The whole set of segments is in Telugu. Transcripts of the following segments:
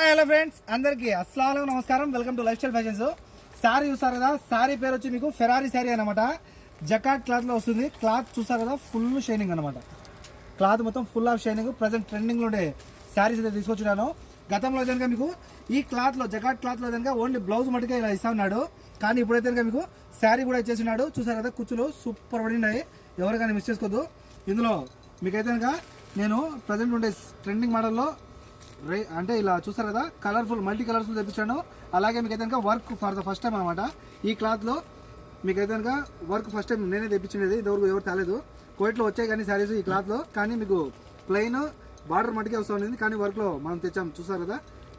హలో ఫ్రెండ్స్, అందరికి అస్సలాము నమస్కారం. Welcome to life style fashions. Sorry చూసారు కదా, సారీ పేరు వచ్చి మీకు ఫెరారీ సారీ అనమాట. జకాట్ క్లాత్ లో వస్తుంది. క్లాత్ చూసారు కదా, ఫుల్ షైనింగ్ అనమాట. క్లాత్ మొత్తం full of shining. Present trending లో ఉండే శారీస్ అయితే తీసుకొచ్చినాను. గతంలో కనుక మీకు ఈ క్లాత్ లో, జకాట్ క్లాత్ లో కనుక ఓన్లీ బ్లౌజ్ మటుకే ఇలా ఇస్తా ఉన్నాడు. కానీ ఇప్పుడైతే కనుక మీకు శారీ కూడా ఇచ్చేసినాడు. చూసారు కదా, కుచ్చులు సూపర్ పడినాయి. ఎవరు కానీ మిస్ చేసుకోవద్దు. ఇందులో మీకైతే కనుక నేను ప్రజెంట్ ఉండే ట్రెండింగ్ మోడల్లో అంటే ఇలా చూసారు కదా, కలర్ఫుల్ మల్టీ కలర్ఫుల్ తెప్పించాను. అలాగే మీకు అయితే work for the first time అనమాట. ఈ క్లాత్లో మీకు అయితే వర్క్ ఫస్ట్ టైం నేనే తెప్పించినది. ఇంతవరకు ఎవరు తేలేదు. కోయిట్లో వచ్చాయి కానీ శారీస్ ఈ క్లాత్లో. కానీ మీకు ప్లెయిన్ బార్డర్ మట్టికే వస్తూ ఉంటుంది. కానీ వర్క్లో మనం తెచ్చాము. చూసారు కదా,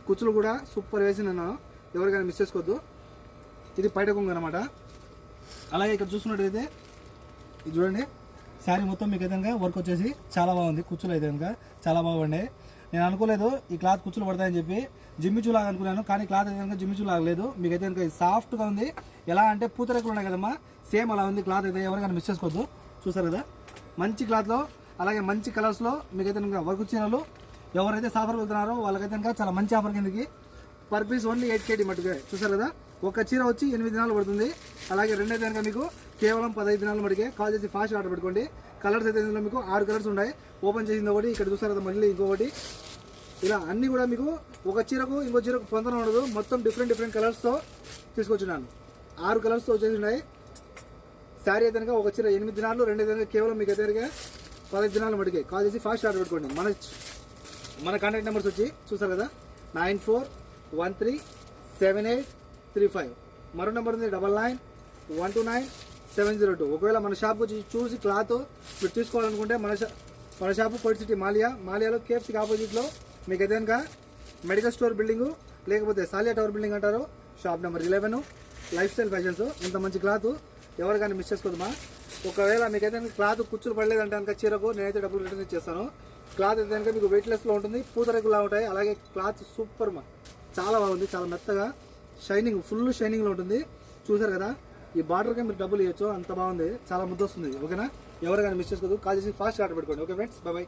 కుచ్చులు కూడా సూపర్ వేసి నేను ఎవరు కానీ మిస్ చేసుకోవద్దు. ఇది పైట కొంగు అనమాట. అలాగే ఇక్కడ చూసుకున్నట్టయితే ఇది చూడండి, శారీ మొత్తం మీకు అయితే వర్క్ వచ్చేసి చాలా బాగుంది. కుచ్చులు అయితే కనుక చాలా బాగుండే. నేను అనుకోలేదు ఈ క్లాత్ కుచ్చులు పడతాయని చెప్పి. జిమ్మిచూలాగా అనుకున్నాను, కానీ క్లాత్ అయితే కనుక జిమ్మిచూలాగా లేదు. మీకు అయితే కనుక సాఫ్ట్గా ఉంది. ఎలా అంటే పూతరేకులు ఉన్నాయి కదమ్మా, సేమ్ అలా ఉంది క్లాత్ అయితే. ఎవరికైనా మిస్ చేసుకోవద్దు. చూసారు కదా, మంచి క్లాత్లో అలాగే మంచి కలర్స్లో మీకైతే కనుక వర్క్ చీరలు ఎవరైతే సాఫర్ వెళ్తున్నారో వాళ్ళకైతే కనుక చాలా మంచి ఆఫర్ కిందకి పర్ పీస్ ఓన్లీ 8 KD మట్టుగా. చూసారు కదా, ఒక చీర వచ్చి 8 దినాలు పడుతుంది. అలాగే రెండైతే కనుక మీకు కేవలం 15 దినాల మటుకే. కాల్ చేసి ఫాస్ట్ ఆర్డర్ పెట్టుకోండి. కలర్స్ అయితే ఇందులో మీకు 6 కలర్స్ ఉన్నాయి. ఓపెన్ చేసింది ఒకటి, ఇక్కడ చూసారు కదా మళ్ళీ ఇంకొకటి. ఇలా అన్నీ కూడా మీకు ఒక చీరకు ఇంకో చీరకు పొందడం ఉండదు. మొత్తం డిఫరెంట్ కలర్స్తో తీసుకొచ్చినాను. 6 కలర్స్తో వచ్చేసి ఉన్నాయి. శారీ అయితే కనుక ఒక చీర 8 దినాలు, రెండైతే కనుక కేవలం మీకు అయితే కనుక 15 దినాల మటుకే. కాల్ చేసి ఫాస్ట్ ఆర్డర్ పెట్టుకోండి. మన కాంటాక్ట్ నెంబర్స్ వచ్చి చూసారు కదా, 94137835. మరో నెంబర్ ఉంది 99129702. ఒకవేళ మన షాప్కి వచ్చి చూసి క్లాత్ మీరు తీసుకోవాలనుకుంటే మన షాపు కోయిట్ సిటీ మాలియాలో కేఎఫ్సీకి ఆపోజిట్లో మీకు అయితే కనుక మెడికల్ స్టోర్ బిల్డింగు, లేకపోతే సాలియా టవర్ బిల్డింగ్ అంటారు. Shop number 11 life style fashions. ఇంత మంచి క్లాత్ ఎవరు కానీ మిస్ చేసుకోదమ్మా. ఒకవేళ మీకైతే క్లాత్ కుచ్చులు పడలేదంటే కనుక చీరకు నేనైతే డబ్బులు రిటర్న్ ఇచ్చేస్తాను. క్లాత్ అయితే కనుక మీకు వెయిట్లెస్లో ఉంటుంది, పూతరేకులా ఉంటాయి. అలాగే క్లాత్ సూపర్ చాలా బాగుంది, చాలా మెత్తగా షైనింగ్, ఫుల్ షైనింగ్లో ఉంటుంది. చూసారు కదా, ఈ బార్డర్కే మీరు డబ్బులు ఇవ్వచ్చు, అంత బాగుంది, చాలా ముద్ద వస్తుంది. ఓకేనా, ఎవరు కానీ మిస్ చేసుకోదు. కాల్ చేసి ఫాస్ట్ ఆర్డర్ పెట్టుకోండి. Okay friends, bye.